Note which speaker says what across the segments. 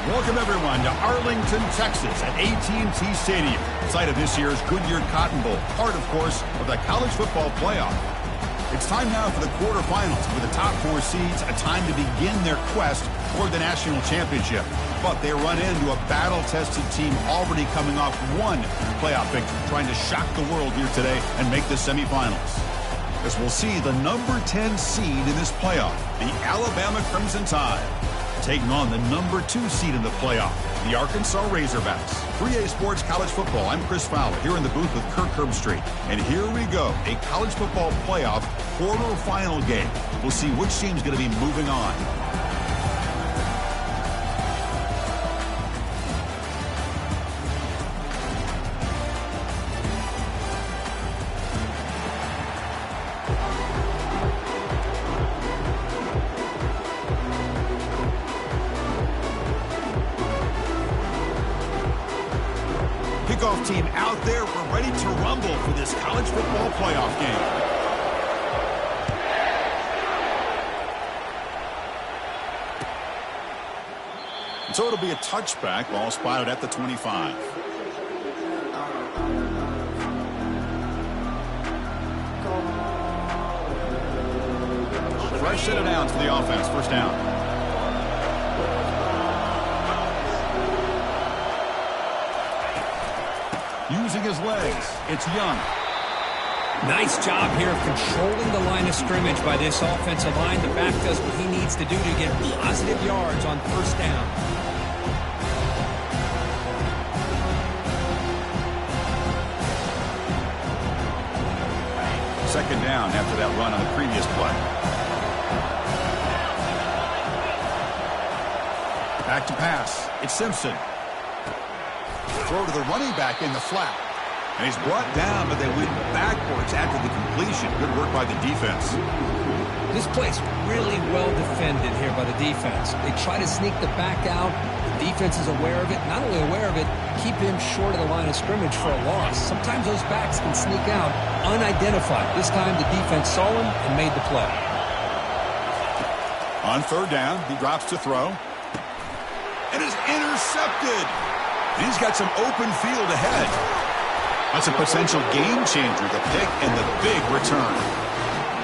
Speaker 1: Welcome, everyone, to Arlington, Texas at AT&T Stadium, site of this year's Goodyear Cotton Bowl, part, of course, of the college football playoff. It's time now for the quarterfinals, with the top 4 seeds a time to begin their quest toward the national championship. But they run into a battle-tested team already coming off one playoff victory, trying to shock the world here today and make the semifinals. As we'll see the number 10 seed in this playoff, the Alabama Crimson Tide, taking on the number 2 seed in the playoff, the Arkansas Razorbacks. 3A Sports College Football, I'm Chris Fowler, here in the booth with Kirk Herbstreit. And here we go, a college football playoff quarterfinal game. We'll see which team's going to be moving on. Kickoff team out there. We're ready to rumble for this college football playoff game. And so it'll be a touchback. Ball spotted at the 25. Fresh set of downs for the offense. First down. Using his legs, it's Young.
Speaker 2: Nice job here of controlling the line of scrimmage by this offensive line. The back does what he needs to do to get positive yards on first down.
Speaker 1: Second down after that run on the previous play. Back to pass. It's Simpson. Throw to the running back in the flat. And he's brought down, but they went backwards after the completion. Good work by the defense.
Speaker 2: This play's really well defended here by the defense. They try to sneak the back out. The defense is aware of it. Not only aware of it, keep him short of the line of scrimmage for a loss. Sometimes those backs can sneak out unidentified. This time the defense saw him and made the play.
Speaker 1: On third down, he drops to throw. And is intercepted. He's got some open field ahead. That's a potential game changer, the pick and the big return.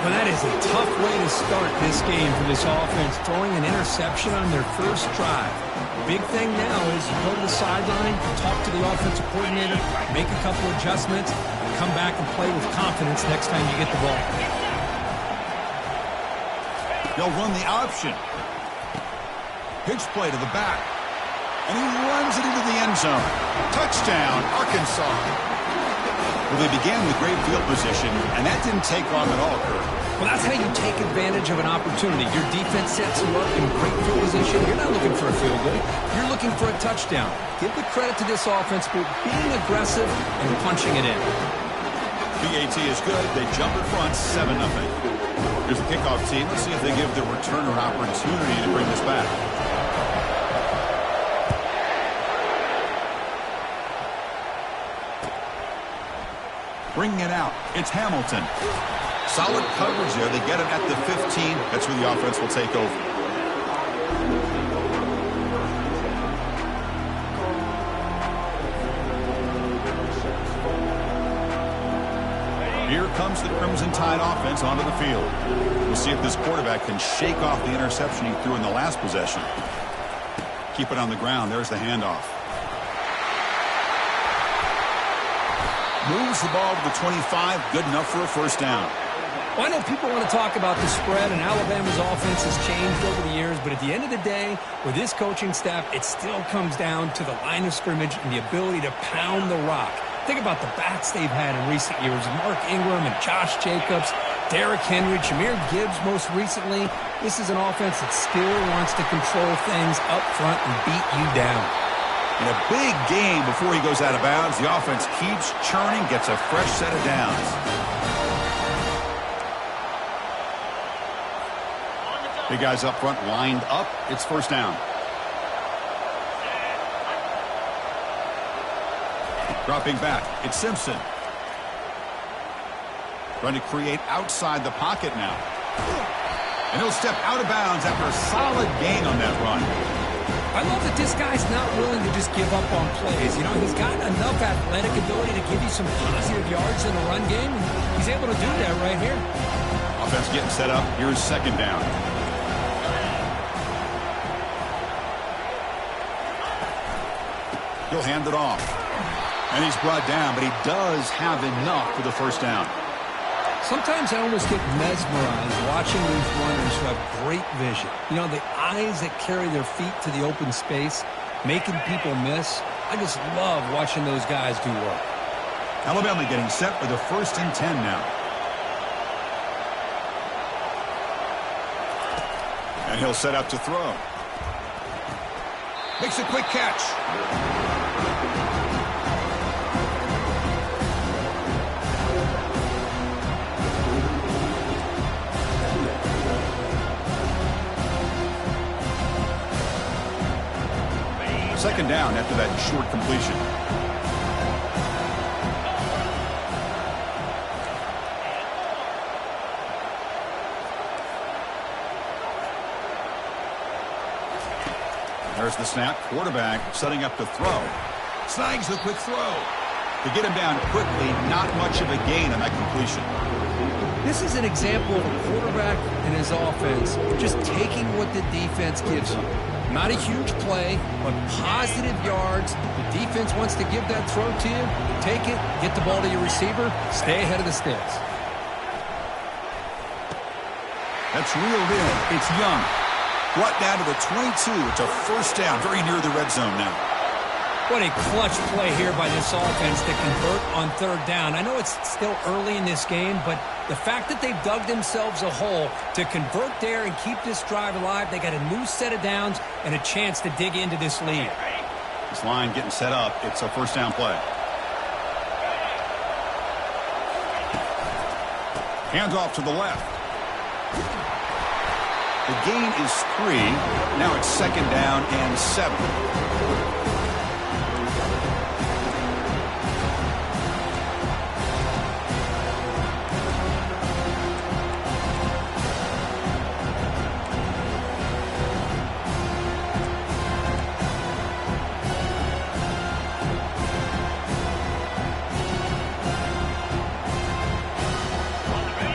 Speaker 2: Well, that is a tough way to start this game for this offense, throwing an interception on their first drive. The big thing now is you go to the sideline, talk to the offensive coordinator, make a couple adjustments, and come back and play with confidence next time you get the ball.
Speaker 1: They'll run the option. Pitch play to the back. And he runs it into the end zone. Touchdown, Arkansas. Well, they began with great field position, and that didn't take off at all, Kurt.
Speaker 2: Well, that's how you take advantage of an opportunity. Your defense sets you up in great field position. You're not looking for a field goal. You're looking for a touchdown. Give the credit to this offense for being aggressive and punching it in.
Speaker 1: PAT is good. They jump in front, 7-0. Here's the kickoff team. Let's see if they give the returner an opportunity to bring this back. Bringing it out, it's Hamilton. Solid coverage there. They get him at the 15. That's where the offense will take over. Here comes the Crimson Tide offense onto the field. We'll see if this quarterback can shake off the interception he threw in the last possession. Keep it on the ground. There's the handoff. Moves the ball to the 25, good enough for a first down.
Speaker 2: Well, I know people want to talk about the spread, and Alabama's offense has changed over the years, but at the end of the day, with this coaching staff, it still comes down to the line of scrimmage and the ability to pound the rock. Think about the backs they've had in recent years. Mark Ingram and Josh Jacobs, Derrick Henry, Jahmyr Gibbs most recently. This is an offense that still wants to control things up front and beat you down.
Speaker 1: In a big game before he goes out of bounds, the offense keeps churning, gets a fresh set of downs. Big guys up front lined up. It's first down. Dropping back, it's Simpson. Trying to create outside the pocket now. And he'll step out of bounds after a solid gain on that run.
Speaker 2: I love that this guy's not willing to just give up on plays. You know, he's got enough athletic ability to give you some positive yards in the run game, and he's able to do that right here.
Speaker 1: Offense getting set up. Here's second down. He'll hand it off. And he's brought down, but he does have enough for the first down.
Speaker 2: Sometimes I almost get mesmerized watching these runners who have great vision. You know, the eyes that carry their feet to the open space, making people miss. I just love watching those guys do work.
Speaker 1: Alabama getting set for the 1st and 10 now. And he'll set up to throw. Makes a quick catch. Second down after that short completion. There's the snap. Quarterback setting up to throw. Snags the quick throw. To get him down quickly, not much of a gain on that completion.
Speaker 2: This is an example of a quarterback and his offense just taking what the defense gives you. Not a huge play, but positive yards. The defense wants to give that throw to you. Take it, get the ball to your receiver, stay ahead of the sticks.
Speaker 1: That's reeled in. It's Young. Brought down to the 22. It's a first down, very near the red zone now.
Speaker 2: What a clutch play here by this offense to convert on third down. I know it's still early in this game, but the fact that they've dug themselves a hole to convert there and keep this drive alive, they got a new set of downs and a chance to dig into this lead.
Speaker 1: This line getting set up. It's a first down play. Hands off to the left. The gain is 3. Now it's second down and 7.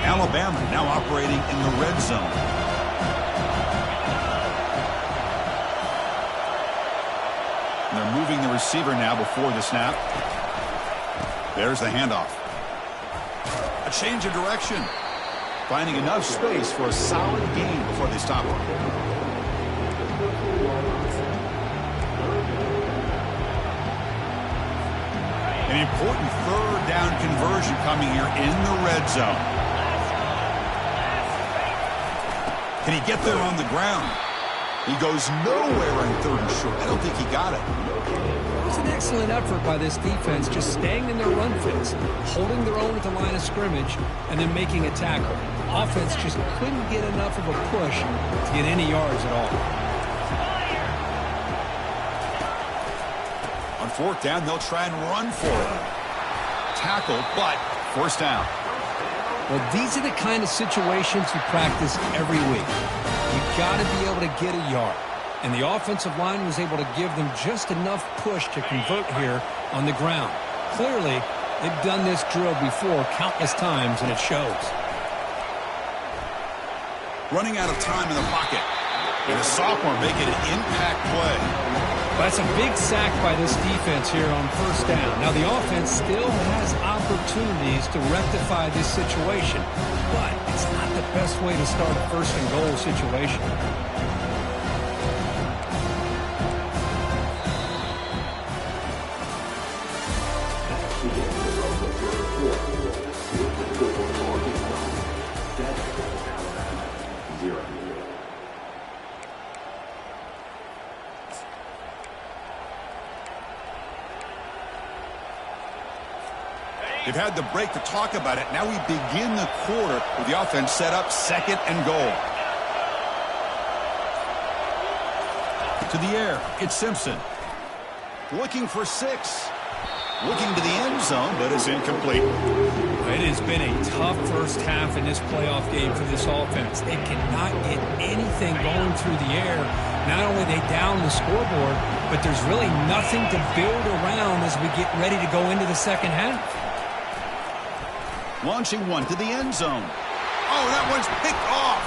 Speaker 1: Alabama now operating in the red zone. And they're moving the receiver now before the snap. There's the handoff. A change of direction. Finding enough space for a solid gain before they stop him. An important third down conversion coming here in the red zone. Can he get there on the ground? He goes nowhere on third and short. I don't think he got it.
Speaker 2: It was an excellent effort by this defense, just staying in their run fits, holding their own at the line of scrimmage, and then making a tackle. Offense just couldn't get enough of a push to get any yards at all.
Speaker 1: On fourth down, they'll try and run for it. Tackle, but first down.
Speaker 2: Well, these are the kind of situations you practice every week. You've got to be able to get a yard. And the offensive line was able to give them just enough push to convert here on the ground. Clearly, they've done this drill before countless times, and it shows.
Speaker 1: Running out of time in the pocket. And a sophomore making an impact play.
Speaker 2: That's a big sack by this defense here on first down. Now, the offense still has opportunities to rectify this situation, but it's not the best way to start a first and goal situation.
Speaker 1: They've had the break to talk about it. Now we begin the quarter with the offense set up second and goal. To the air, it's Simpson. Looking for 6. Looking to the end zone, but it's incomplete.
Speaker 2: It has been a tough first half in this playoff game for this offense. They cannot get anything going through the air. Not only they down the scoreboard, but there's really nothing to build around as we get ready to go into the second half.
Speaker 1: Launching one to the end zone. Oh, that one's picked off.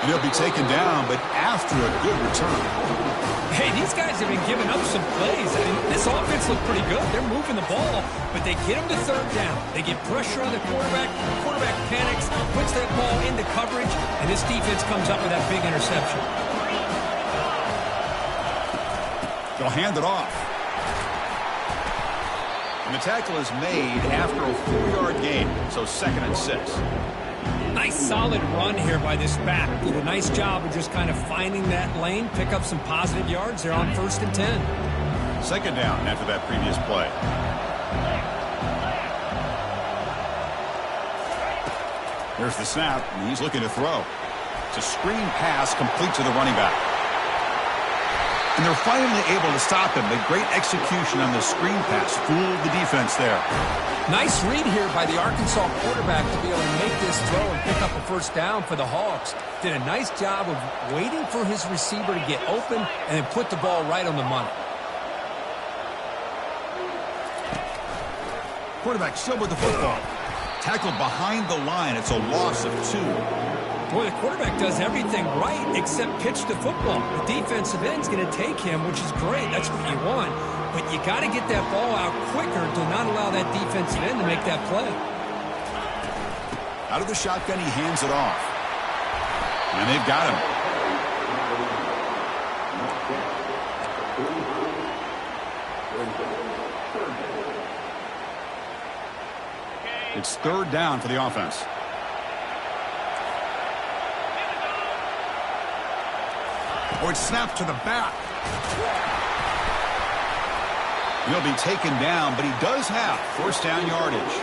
Speaker 1: And he'll be taken down, but after a good return.
Speaker 2: Hey, these guys have been giving up some plays. I mean, this offense looked pretty good. They're moving the ball, but they get them to third down. They get pressure on the quarterback. The quarterback panics, puts that ball into coverage, and this defense comes up with that big interception.
Speaker 1: They'll hand it off. And the tackle is made after a 4-yard gain, so 2nd and 6.
Speaker 2: Nice solid run here by this back. Did a nice job of just kind of finding that lane, pick up some positive yards. They're on 1st and 10.
Speaker 1: 2nd down after that previous play. There's the snap, and he's looking to throw. It's a screen pass complete to the running back. And they're finally able to stop him. The great execution on the screen pass fooled the defense there.
Speaker 2: Nice read here by the Arkansas quarterback to be able to make this throw and pick up a 1st down for the Hogs. Did a nice job of waiting for his receiver to get open and then put the ball right on the money.
Speaker 1: Quarterback still with the football. Tackled behind the line. It's a loss of 2.
Speaker 2: Boy, the quarterback does everything right except pitch the football. The defensive end's going to take him, which is great. That's what you want. But you got to get that ball out quicker to not allow that defensive end to make that play.
Speaker 1: Out of the shotgun, he hands it off. And they've got him. It's 3rd down for the offense. Oh, it's snapped to the back. He'll be taken down, but he does have 1st down yardage.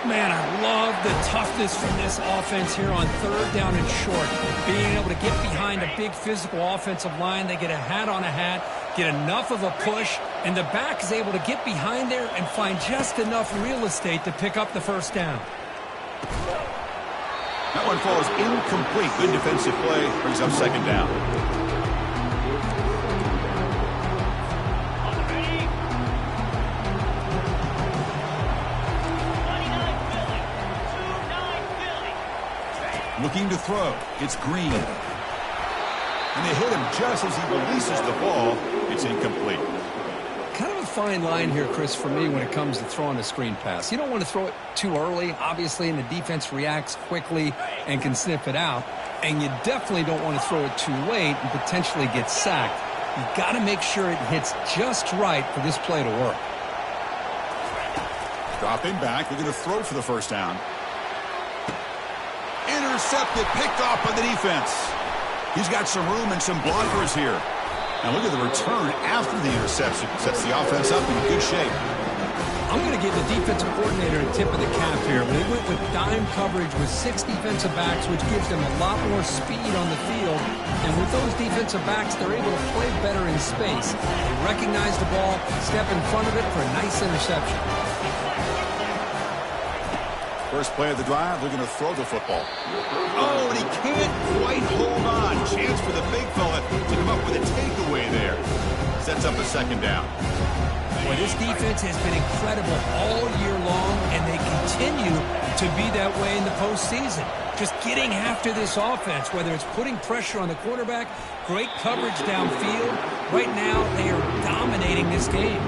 Speaker 2: Man, I love the toughness from this offense here on 3rd down and short. Being able to get behind a big physical offensive line. They get a hat on a hat, get enough of a push, and the back is able to get behind there and find just enough real estate to pick up the 1st down.
Speaker 1: That one falls incomplete. Good defensive play. Brings up 2nd down. Looking to throw. It's Green. And they hit him just as he releases the ball. It's incomplete.
Speaker 2: Kind of a fine line here, Chris, for me when it comes to throwing a screen pass. You don't want to throw it too early, obviously, and the defense reacts quickly and can sniff it out. And you definitely don't want to throw it too late and potentially get sacked. You've got to make sure it hits just right for this play to work.
Speaker 1: Dropping back. They're going to throw for the 1st down. Intercepted, picked off by the defense. He's got some room and some blockers here. Now look at the return after the interception. Sets the offense up in good shape.
Speaker 2: I'm going to give the defensive coordinator a tip of the cap here. They went with dime coverage with 6 defensive backs, which gives them a lot more speed on the field. And with those defensive backs, they're able to play better in space. They recognize the ball, step in front of it for a nice interception.
Speaker 1: First play of the drive, they're going to throw the football. Oh, and he can't quite hold on. Chance for the big fella to come up with a takeaway there. Sets up a 2nd down.
Speaker 2: Boy, this defense has been incredible all year long, and they continue to be that way in the postseason. Just getting after this offense, whether it's putting pressure on the quarterback, great coverage downfield. Right now, they are dominating this game.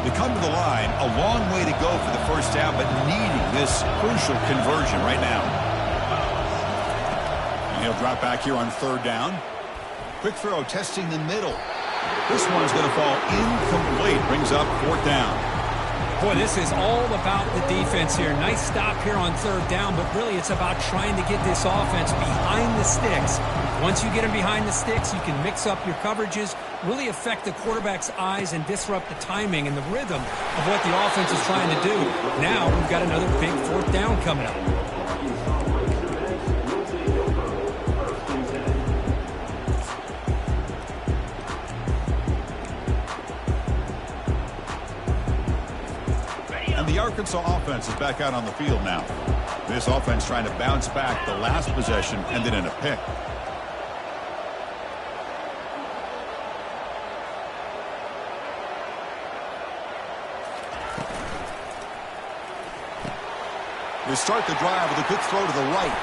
Speaker 1: They come to the line, a long way to go for the 1st down, but needing this crucial conversion right now. And he'll drop back here on 3rd down. Quick throw, testing the middle. This one's going to fall incomplete. Brings up 4th down.
Speaker 2: Boy, this is all about the defense here. Nice stop here on third down, but really it's about trying to get this offense behind the sticks. Once you get them behind the sticks, you can mix up your coverages, really affect the quarterback's eyes and disrupt the timing and the rhythm of what the offense is trying to do. Now we've got another big fourth down coming up.
Speaker 1: The Arkansas offense is back out on the field now. This offense trying to bounce back. The last possession ended in a pick. They start the drive with a quick throw to the right.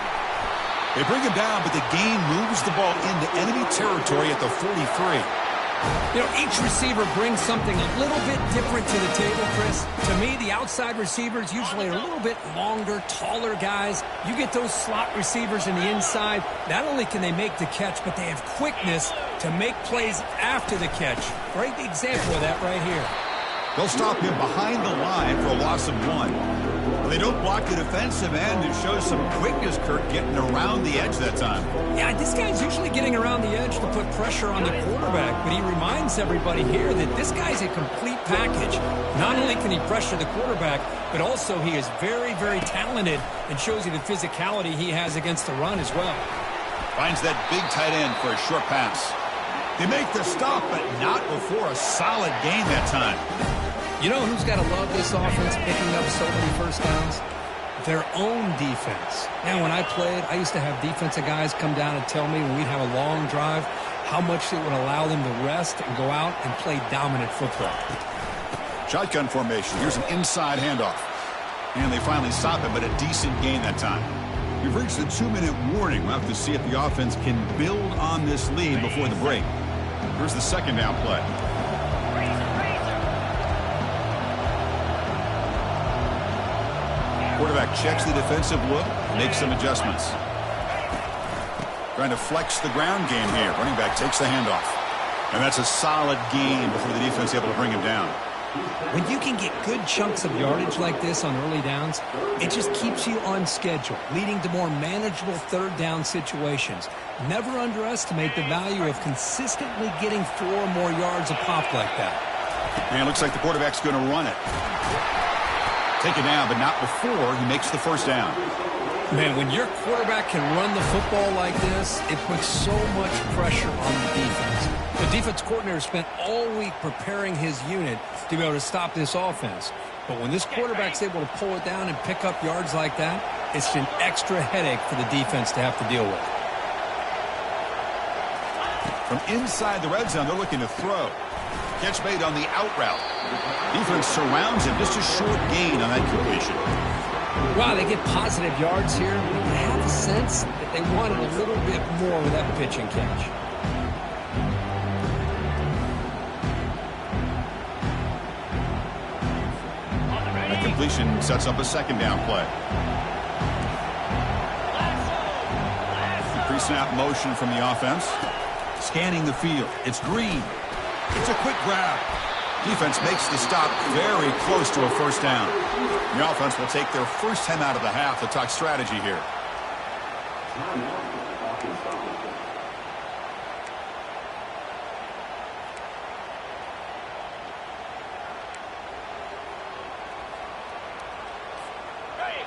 Speaker 1: They bring him down, but the gain moves the ball into enemy territory at the 43.
Speaker 2: You know, each receiver brings something a little bit different to the table, Chris. To me, the outside receivers usually are a little bit longer, taller guys. You get those slot receivers in the inside, not only can they make the catch, but they have quickness to make plays after the catch. Great example of that right here.
Speaker 1: They'll stop him behind the line for a loss of 1. They don't block the defensive end. It shows some quickness, Kirk, getting around the edge that time.
Speaker 2: Yeah, this guy's usually getting around the edge to put pressure on the quarterback, but he reminds everybody here that this guy's a complete package. Not only can he pressure the quarterback, but also he is very, very talented and shows you the physicality he has against the run as well.
Speaker 1: Finds that big tight end for a short pass. They make the stop, but not before a solid gain that time.
Speaker 2: You know who's got to love this offense picking up so many first downs? Their own defense. Now, when I played, I used to have defensive guys come down and tell me when we'd have a long drive how much it would allow them to rest and go out and play dominant football.
Speaker 1: Shotgun formation. Here's an inside handoff. And they finally stop it, but a decent gain that time. We've reached the 2-minute warning. We'll have to see if the offense can build on this lead before the break. Here's the second down play. Quarterback checks the defensive look, makes some adjustments. Trying to flex the ground game here. Running back takes the handoff. And that's a solid gain before the defense is able to bring him down.
Speaker 2: When you can get good chunks of yardage like this on early downs, it just keeps you on schedule, leading to more manageable third down situations. Never underestimate the value of consistently getting 4 or more yards a pop like that.
Speaker 1: And it looks like the quarterback's going to run it. Take it down, but not before he makes the first down.
Speaker 2: Man, when your quarterback can run the football like this, it puts so much pressure on the defense. The defense coordinator spent all week preparing his unit to be able to stop this offense. But when this quarterback's able to pull it down and pick up yards like that, it's an extra headache for the defense to have to deal with.
Speaker 1: From inside the red zone, they're looking to throw. Catch made on the out route. Defense surrounds him. Just a short gain on that completion.
Speaker 2: Wow, they get positive yards here. I have a sense that they wanted a little bit more with that pitch and catch.
Speaker 1: That completion sets up a second down play. Pre-snap motion from the offense. Scanning the field. It's Green. It's a quick grab. Defense makes the stop very close to a first down. The offense will take their first 10 out of the half to talk strategy here.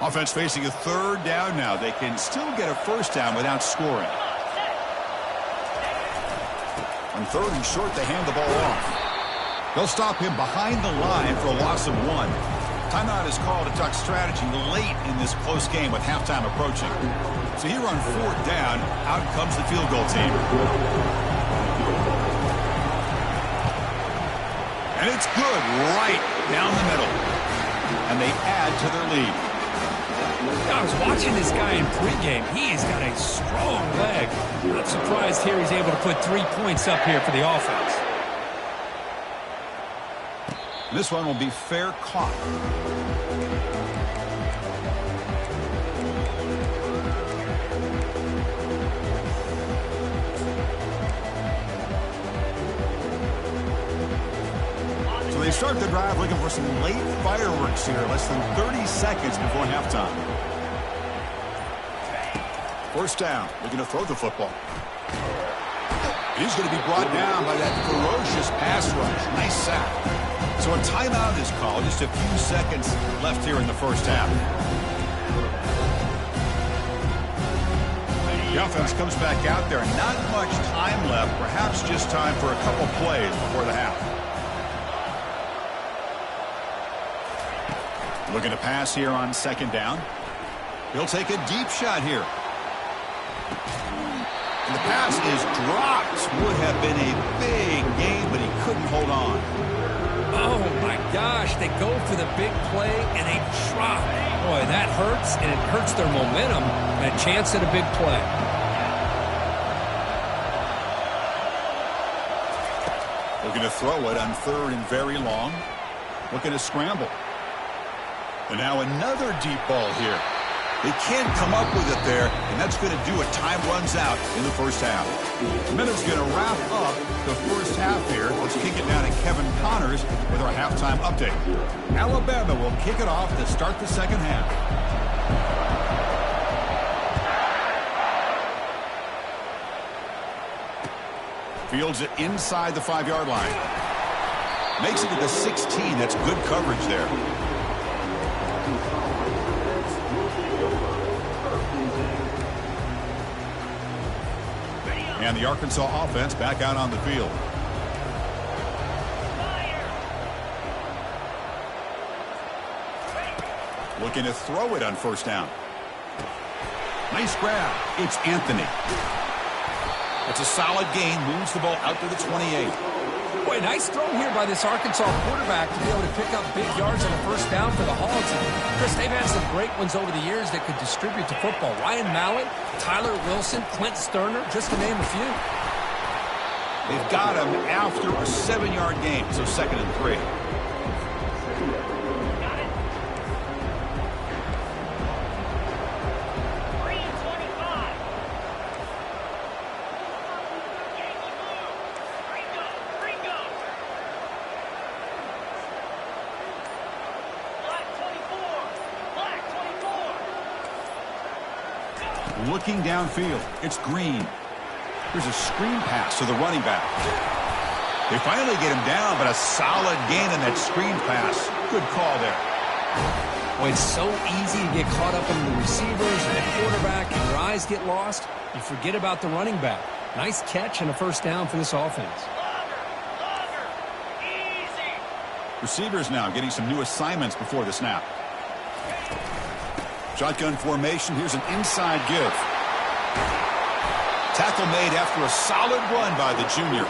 Speaker 1: Offense facing a third down now. They can still get a first down without scoring. On third and short, they hand the ball off. They'll stop him behind the line for a loss of 1. Timeout is called to talk strategy late in this close game with halftime approaching. So here on fourth down, out comes the field goal team. And it's good right down the middle. And they add to their lead.
Speaker 2: I was watching this guy in pregame. He has got a strong leg. Not surprised here he's able to put 3 points up here for the offense.
Speaker 1: This one will be fair caught. So they start the drive looking for some late fireworks here, less than 30 seconds before halftime. First down, they're going to throw the football. He's going to be brought down by that ferocious pass rush. Nice sack. So a timeout is called. Just a few seconds left here in the first half. The offense comes back out there. Not much time left. Perhaps just time for a couple plays before the half. Looking to pass here on second down. He'll take a deep shot here. And the pass is dropped. Would have been a big gain, but he couldn't hold on.
Speaker 2: Oh, my gosh. They go for the big play, and they drop. Boy, that hurts, and it hurts their momentum and a chance at a big play.
Speaker 1: Looking to throw it on third and very long. Looking to scramble. And now another deep ball here. They can't come up with it there, and that's going to do it. Time runs out in the first half. The minute's going to wrap up the first half here. Let's kick it down to Kevin Connors with our halftime update. Alabama will kick it off to start the second half. Fields it inside the 5-yard line. Makes it to the 16. That's good coverage there. And the Arkansas offense back out on the field. Looking to throw it on first down. Nice grab. It's Anthony. It's a solid gain. Moves the ball out to the 28.
Speaker 2: Boy, nice throw here by this Arkansas quarterback to be able to pick up big yards on a first down for the Hogs. And Chris, they've had some great ones over the years that could distribute the football. Ryan Mallett, Tyler Wilson, Clint Sterner, just to name a few.
Speaker 1: They've got him after a 7-yard gain, so 2nd and 3. Looking downfield, it's Green. Here's a screen pass to the running back. They finally get him down, but a solid gain in that screen pass. Good call there.
Speaker 2: Well, it's so easy to get caught up in the receivers and the quarterback, and your eyes get lost. You forget about the running back. Nice catch and a first down for this offense.
Speaker 1: Easy. Receivers now getting some new assignments before the snap. Shotgun formation. Here's an inside give. Tackle made after a solid run by the junior.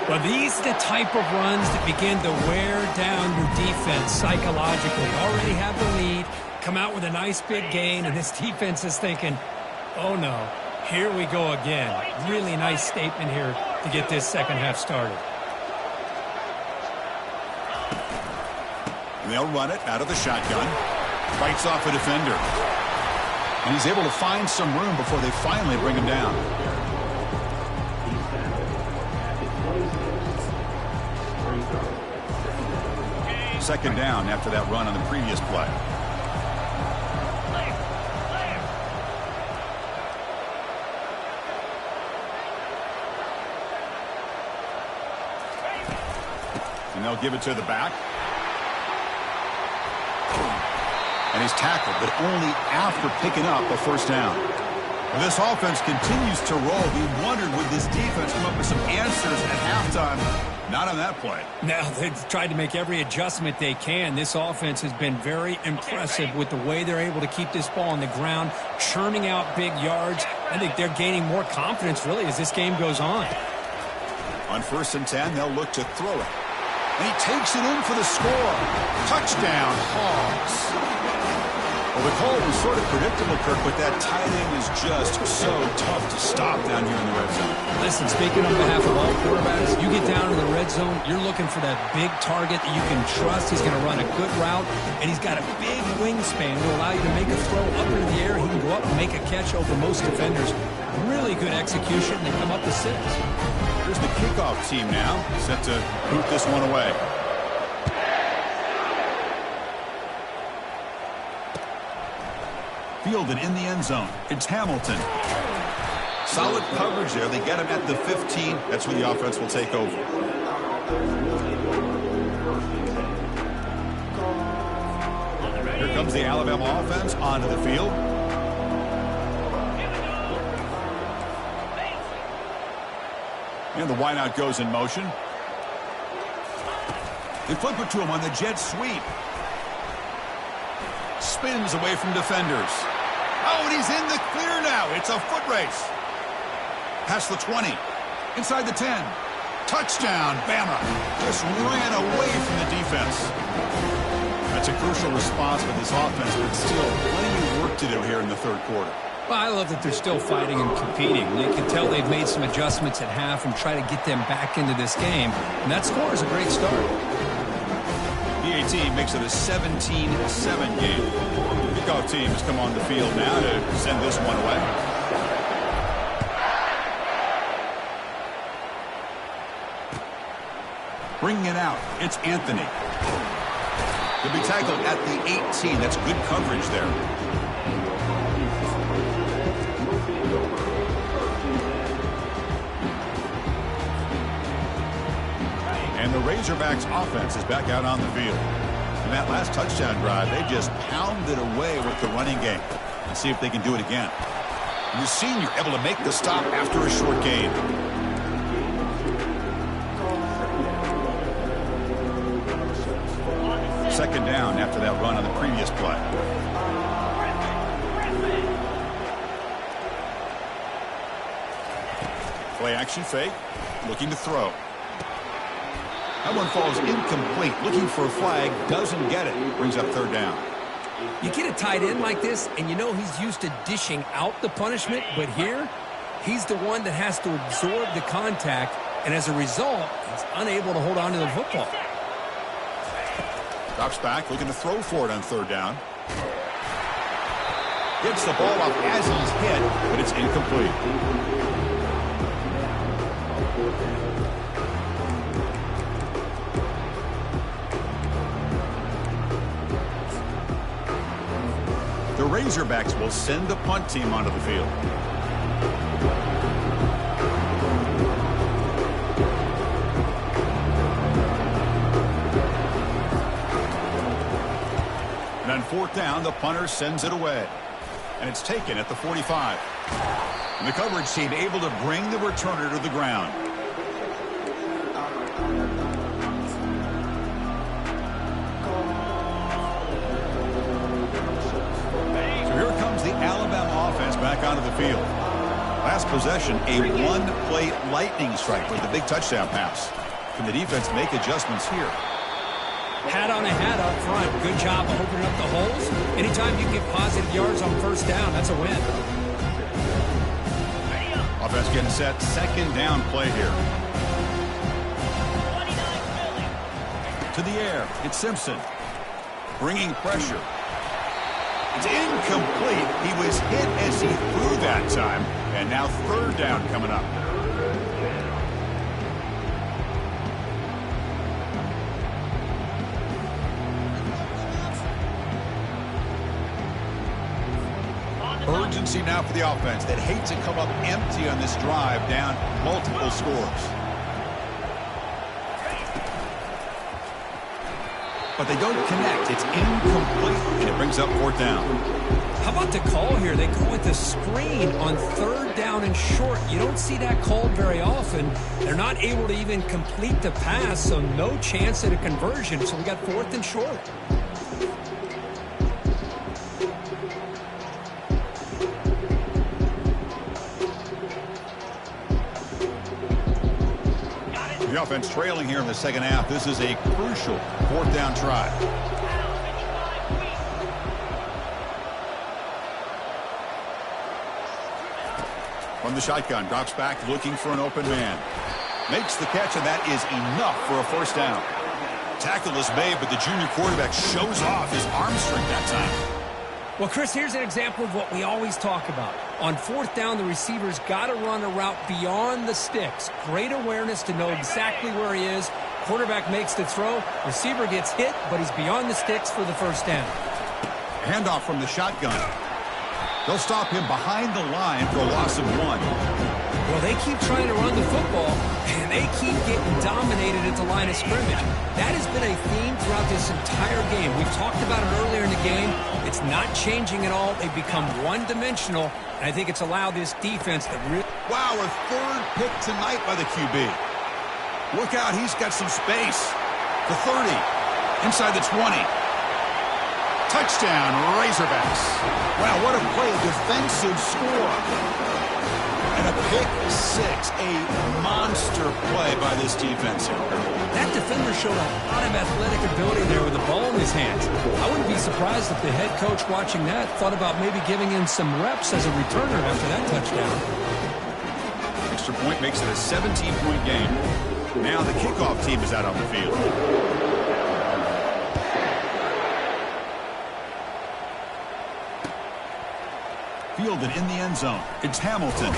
Speaker 2: Well, these are the type of runs that begin to wear down your defense psychologically. Already have the lead, come out with a nice big gain, and this defense is thinking, oh no, here we go again. Really nice statement here to get this second half started.
Speaker 1: And they'll run it out of the shotgun. Fights off a defender. And he's able to find some room before they finally bring him down. Second down after that run on the previous play. And they'll give it to the back. And he's tackled, but only after picking up a first down. And this offense continues to roll. We wondered, would this defense come up with some answers at halftime? Not on that play.
Speaker 2: Now, they've tried to make every adjustment they can. This offense has been very impressive with the way they're able to keep this ball on the ground, churning out big yards. I think they're gaining more confidence, really, as this game goes on.
Speaker 1: On 1st and 10, they'll look to throw it. And he takes it in for the score. Touchdown, Hogs. Well, the call was sort of predictable, Kirk, but that tight end is just so tough to stop down here in the red zone.
Speaker 2: Listen, speaking on behalf of all quarterbacks, you get down in the red zone, you're looking for that big target that you can trust. He's going to run a good route, and he's got a big wingspan to allow you to make a throw up into the air. He can go up and make a catch over most defenders. Really good execution. They come up to 6.
Speaker 1: Here's the kickoff team now, set to boot this one away. Fielded in the end zone. It's Hamilton. Solid coverage there. They get him at the 15. That's where the offense will take over. Here comes the Alabama offense onto the field. And the wideout goes in motion. They flip it to him on the jet sweep. Spins away from defenders. Oh, and he's in the clear now. It's a foot race. Past the 20. Inside the 10. Touchdown, Bama. Just ran away from the defense. That's a crucial response for this offense, but still plenty of work to do here in the third quarter.
Speaker 2: Well, I love that they're still fighting and competing. You can tell they've made some adjustments at half and try to get them back into this game. And that score is a great start.
Speaker 1: PAT makes it a 17-7 game. The kickoff team has come on the field now to send this one away. Bringing it out, it's Anthony. He'll be tackled at the 18. That's good coverage there. And the Razorbacks offense is back out on the field. In that last touchdown drive, they just pounded away with the running game. Let's see if they can do it again. And the senior able to make the stop after a short gain. Second down after that run on the previous play. Play action fake. Looking to throw. That one falls incomplete. Looking for a flag. Doesn't get it. Brings up third down.
Speaker 2: You get a tight end like this, and you know he's used to dishing out the punishment, but here, he's the one that has to absorb the contact, and as a result, he's unable to hold on to the football.
Speaker 1: Drops back, looking to throw for it on third down. Gets the ball off as he's hit, but it's incomplete. The Razorbacks will send the punt team onto the field. And on fourth down, the punter sends it away. And it's taken at the 45. And the coverage team able to bring the returner to the ground. So here comes the Alabama offense back onto the field. Last possession, a one-play lightning strike with the big touchdown pass. Can the defense make adjustments here?
Speaker 2: Hat on a hat up front. Good job of opening up the holes. Anytime you can get positive yards on first down, that's a win.
Speaker 1: Offense getting set. Second down play here. To the air. It's Simpson. Bringing pressure. It's incomplete. He was hit as he threw that time. And now third down coming up. Urgency now for the offense that hates to come up empty on this drive, down multiple scores. But they don't connect. It's incomplete, and it brings up fourth down.
Speaker 2: How about the call here? They go with the screen on third down and short. You don't see that called very often. They're not able to even complete the pass, so no chance at a conversion. So we got fourth and short. The offense trailing here in the second half. This is a crucial fourth down try. From the shotgun, drops back, looking for an open man. Makes the catch, and that is enough for a first down. Tackle is made, but the junior quarterback shows off his arm strength that time. Well, Chris, here's an example of what we always talk about. On fourth down, the receiver's got to run a route beyond the sticks. Great awareness to know exactly where he is. Quarterback makes the throw. Receiver gets hit, but he's beyond the sticks for the first down. Handoff from the shotgun.
Speaker 1: They'll stop him behind the line for a loss of 1.
Speaker 2: Well, they keep trying to run the football, and they keep getting dominated at the line of scrimmage. That has been a theme throughout this entire game. We've talked about it earlier in the game. It's not changing at all. They've become one-dimensional, and I think it's allowed this defense to really...
Speaker 1: Wow, a third pick tonight by the QB. Look out, he's got some space. The 30, inside the 20. Touchdown, Razorbacks. Wow, what a play, a defensive score. And a pick 6, a monster play by this defense here.
Speaker 2: That defender showed a lot of athletic ability there with the ball in his hands. I wouldn't be surprised if the head coach watching that thought about maybe giving him some reps as a returner after that touchdown.
Speaker 1: Extra point makes it a 17-point game. Now the kickoff team is out on the field. Fielded in the end zone. It's Hamilton.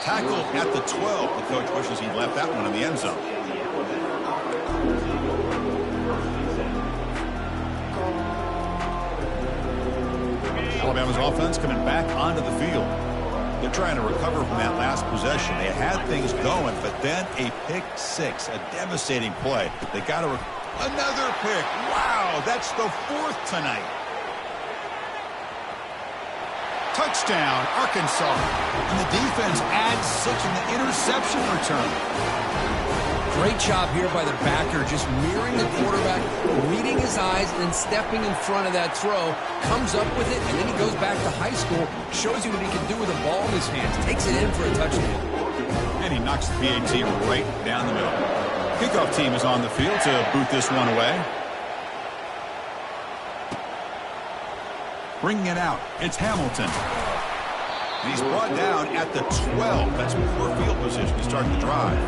Speaker 1: Tackle at the 12. The coach wishes he'd left that one in the end zone. Alabama's offense coming back onto the field. They're trying to recover from that last possession. They had things going, but then a pick 6, a devastating play. They got to another pick. Wow, that's the 4th tonight. Touchdown, Arkansas. And the defense adds 6 in the interception return.
Speaker 2: Great job here by the backer, just mirroring the quarterback, reading his eyes, and then stepping in front of that throw. Comes up with it, and then he goes back to high school, shows you what he can do with a ball in his hands. Takes it in for a touchdown.
Speaker 1: And he knocks the PAT right down the middle. Kickoff team is on the field to boot this one away. Bringing it out, it's Hamilton. And he's brought down at the 12. That's poor field position to start the drive.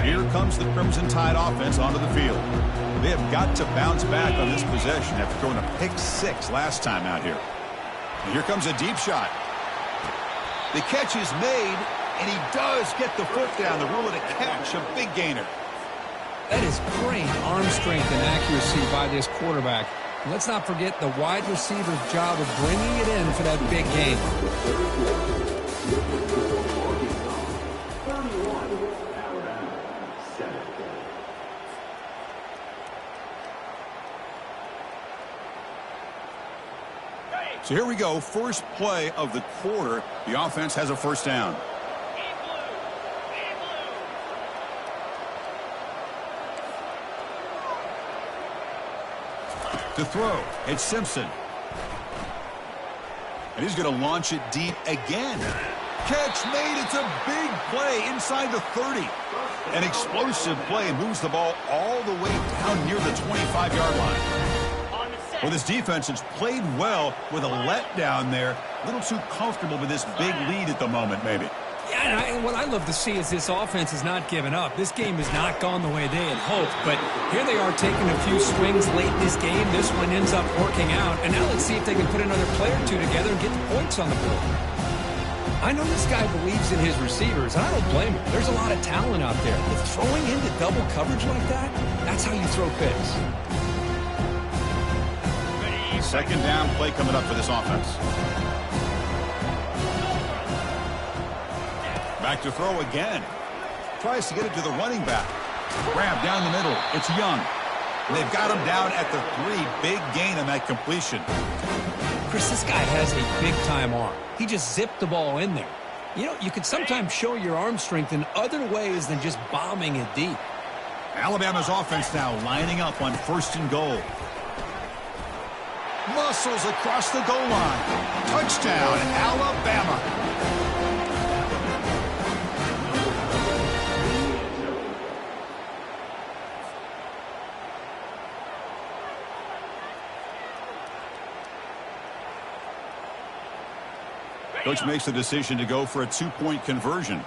Speaker 1: Here comes the Crimson Tide offense onto the field. They have got to bounce back on this possession after throwing a pick 6 last time out here. And here comes a deep shot. The catch is made, and he does get the foot down. The rule of the catch, a big gainer.
Speaker 2: That is great arm strength and accuracy by this quarterback. And let's not forget the wide receiver's job of bringing it in for that big gain.
Speaker 1: So here we go, first play of the quarter. The offense has a first down. To throw, it's Simpson. And he's going to launch it deep again. Catch made, it's a big play inside the 30. An explosive play, moves the ball all the way down near the 25-yard line. Well, this defense has played well with a letdown there. A little too comfortable with this big lead at the moment, maybe.
Speaker 2: Yeah, and what I love to see is this offense has not given up. This game has not gone the way they had hoped, but here they are taking a few swings late in this game. This one ends up working out, and now let's see if they can put another play or two together and get the points on the board. I know this guy believes in his receivers, and I don't blame him. There's a lot of talent out there, but throwing into double coverage like that, that's how you throw picks.
Speaker 1: Second down play coming up for this offense. Back to throw again. Tries to get it to the running back. Grab down the middle. It's Young. And they've got him down at the 3. Big gain on that completion.
Speaker 2: Chris, this guy has a big-time arm. He just zipped the ball in there. You know, you can sometimes show your arm strength in other ways than just bombing it deep.
Speaker 1: Alabama's offense now lining up on 1st and goal. Muscles across the goal line. Touchdown, Alabama. Coach makes the decision to go for a 2-point conversion.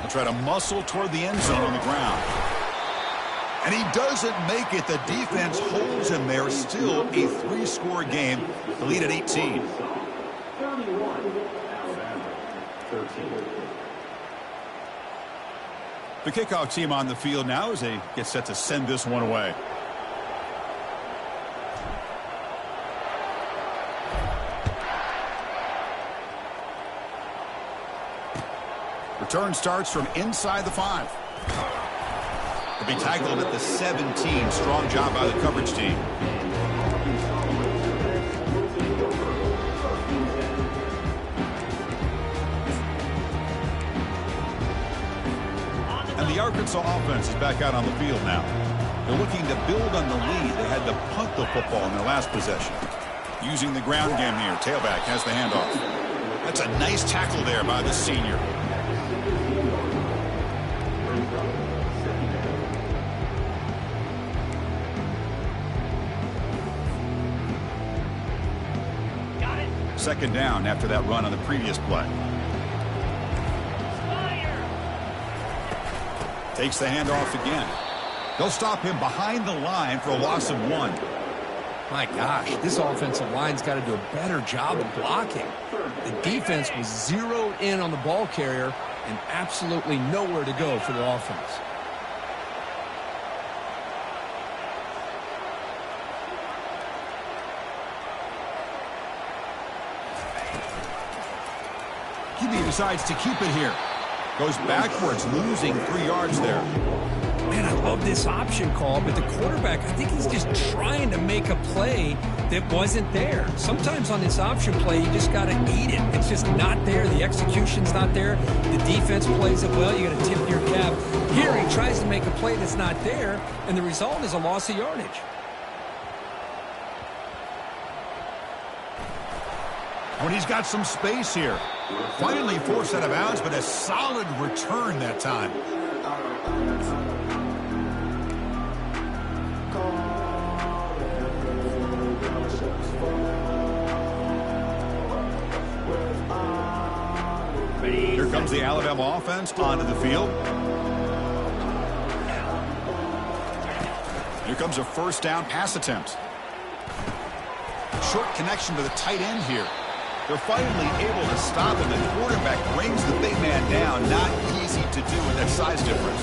Speaker 1: He'll try to muscle toward the end zone on the ground. And he doesn't make it. The defense holds him there. Still a 3-score game. The lead at 18. The kickoff team on the field now as they get set to send this one away. Return starts from inside the 5. They'll be tackled at the 17. Strong job by the coverage team. And the Arkansas offense is back out on the field now. They're looking to build on the lead. They had to punt the football in their last possession. Using the ground game here. Tailback has the handoff. That's a nice tackle there by the senior. Second down after that run on the previous play. Takes the handoff again. They'll stop him behind the line for a loss of 1.
Speaker 2: My gosh, this offensive line's got to do a better job of blocking. The defense was zeroed in on the ball carrier and absolutely nowhere to go for the offense.
Speaker 1: QB decides to keep it here. Goes backwards, losing 3 yards there.
Speaker 2: Man, I love this option call, but the quarterback, I think he's just trying to make a play that wasn't there. Sometimes on this option play, you just got to eat it. It's just not there. The execution's not there. The defense plays it well. You got to tip your cap. Here, he tries to make a play that's not there, and the result is a loss of yardage.
Speaker 1: When he's got some space here. Finally forced out of bounds, but a solid return that time. Here comes the Alabama offense onto the field. Here comes a first down pass attempt. Short connection to the tight end here. They're finally able to stop him. The quarterback brings the big man down. Not easy to do with that size difference.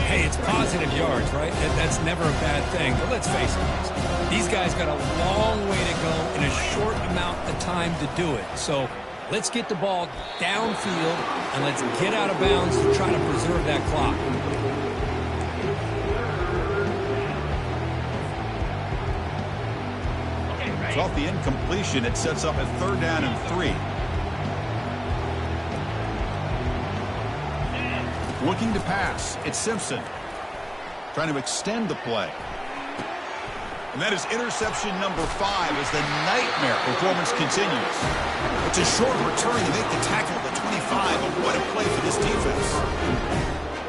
Speaker 2: Hey, it's positive yards, right? That's never a bad thing. But let's face it, guys. These guys got a long way to go in a short amount of time to do it. So let's get the ball downfield and let's get out of bounds to try to preserve that clock.
Speaker 1: So off the incompletion, it sets up a 3rd down and 3. Looking to pass, it's Simpson. Trying to extend the play. And that is interception number 5 as the nightmare performance continues. It's a short return to make the tackle at the 25, but what a play for this defense.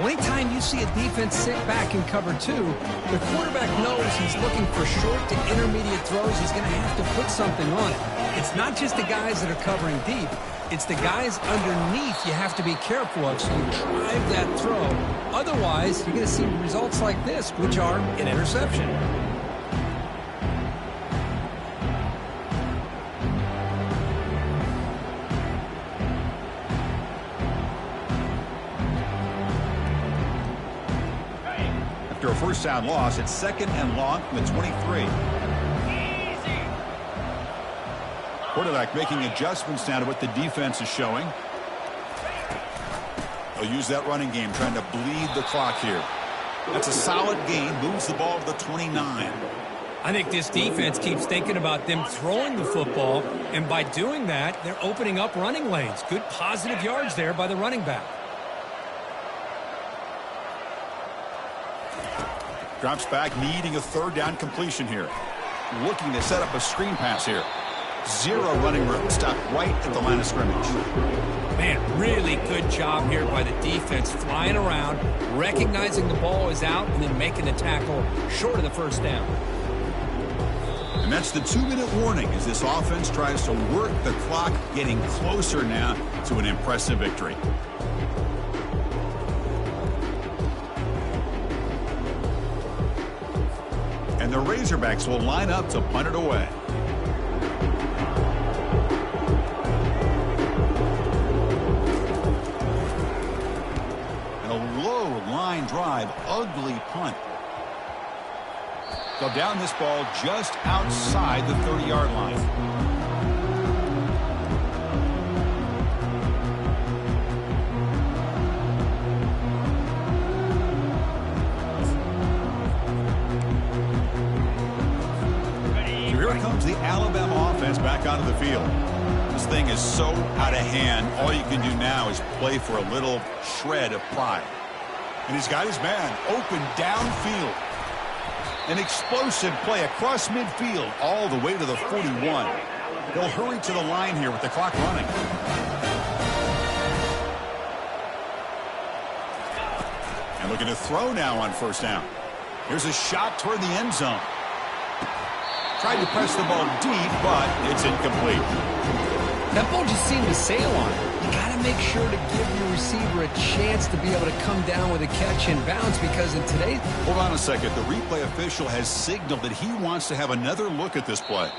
Speaker 2: Anytime you see a defense sit back in cover 2, the quarterback knows he's looking for short to intermediate throws. He's going to have to put something on it. It's not just the guys that are covering deep. It's the guys underneath you have to be careful of so you drive that throw. Otherwise, you're going to see results like this, which are an interception.
Speaker 1: After a first down loss, it's 2nd and long from the 23. Quarterback making adjustments now to what the defense is showing. They'll use that running game, trying to bleed the clock here. That's a solid gain, moves the ball to the 29.
Speaker 2: I think this defense keeps thinking about them throwing the football, and by doing that, they're opening up running lanes. Good positive yards there by the running back.
Speaker 1: Drops back, needing a 3rd down completion here. Looking to set up a screen pass here. 0 running room. Stopped right at the line of scrimmage.
Speaker 2: Man, really good job here by the defense, flying around, recognizing the ball is out, and then making the tackle short of the first down.
Speaker 1: And that's the 2-minute warning as this offense tries to work the clock, getting closer now to an impressive victory. And the Razorbacks will line up to punt it away. drive. Ugly punt. Go down this ball just outside the 30-yard line. Here comes the Alabama offense back onto the field. This thing is so out of hand. All you can do now is play for a little shred of pride. And he's got his man open downfield. An explosive play across midfield all the way to the 41. They'll hurry to the line here with the clock running. And looking to throw now on first down. Here's a shot toward the end zone. Tried to press the ball deep, but it's incomplete.
Speaker 2: That ball just seemed to sail on it. You got to make sure to give your receiver a chance to be able to come down with a catch and bounce, because in today's...
Speaker 1: Hold on a second. The replay official has signaled that he wants to have another look at this play.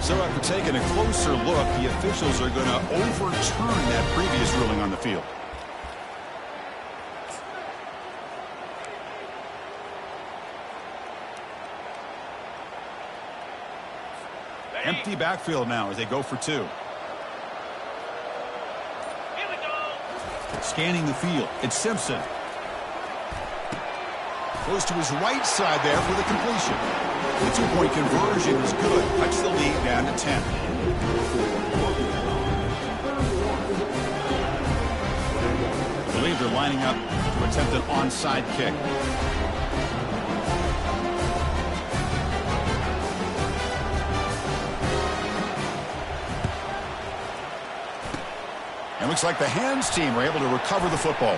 Speaker 1: So after taking a closer look, the officials are going to overturn that previous ruling on the field. Empty backfield now as they go for two.
Speaker 3: Here we go.
Speaker 1: Scanning the field. It's Simpson. Goes to his right side there for the completion. The two-point conversion is good. Cuts the lead down to 10. I believe they're lining up to attempt an onside kick. It looks like the hands team were able to recover the football.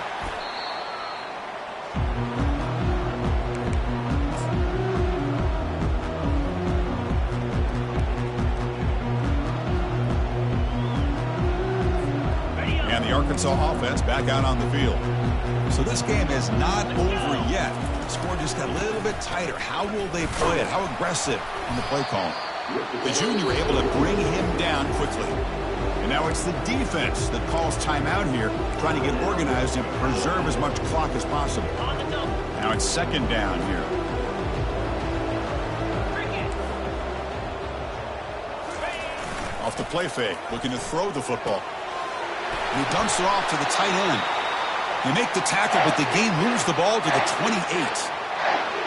Speaker 1: And the Arkansas offense back out on the field. So this game is not over yet. The score just got a little bit tighter. How will they play it? How aggressive in the play call? The junior able to bring him down quickly. And now it's the defense that calls timeout here, trying to get organized and preserve as much clock as possible. Now it's second down here. Off the play fake, looking to throw the football. And he dumps it off to the tight end. They make the tackle, but the game moves the ball to the 28.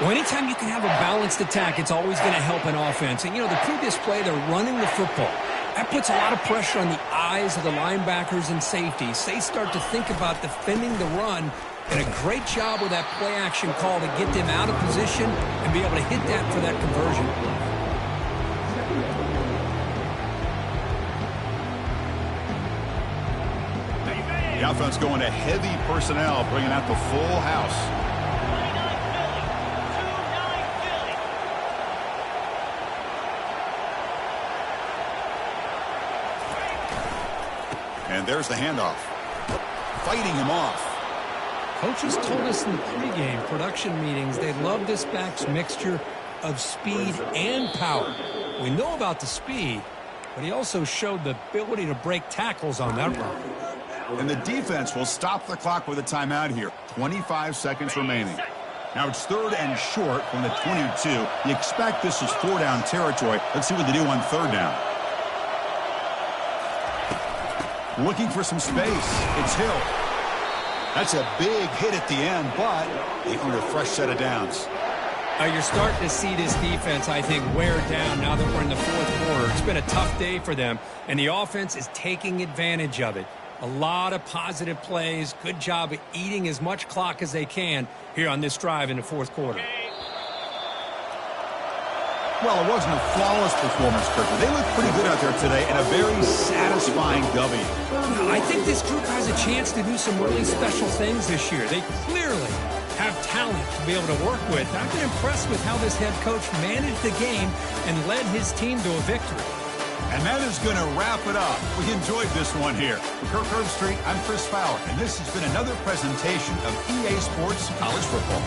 Speaker 2: Well, anytime you can have a balanced attack, it's always going to help an offense. And, you know, the previous play, they're running the football. That puts a lot of pressure on the eyes of the linebackers and safeties. They start to think about defending the run, and a great job with that play action call to get them out of position and be able to hit that for that conversion.
Speaker 1: The offense going to heavy personnel, bringing out the full house. And there's the handoff. Fighting him off.
Speaker 2: Coaches told us in the pregame production meetings they love this back's mixture of speed and power. We know about the speed, but he also showed the ability to break tackles on that run.
Speaker 1: And the defense will stop the clock with a timeout here. 25 seconds remaining. Now it's third and short from the 22. You expect this is four-down territory. Let's see what they do on third down. Looking for some space. It's Hill. That's a big hit at the end, but they earned a fresh set of downs.
Speaker 2: You're starting to see this defense, I think, wear down now that we're in the fourth quarter. It's been a tough day for them, and the offense is taking advantage of it. A lot of positive plays. Good job of eating as much clock as they can here on this drive in the fourth quarter.
Speaker 1: Well, it wasn't a flawless performance, Kirk. They looked pretty good out there today, and a very satisfying W.
Speaker 2: I think this group has a chance to do some really special things this year. They clearly have talent to be able to work with. I've been impressed with how this head coach managed the game and led his team to a victory.
Speaker 1: And that is going to wrap it up. We enjoyed this one here. For Kirk Herbstreit, I'm Chris Fowler, and this has been another presentation of EA Sports College Football.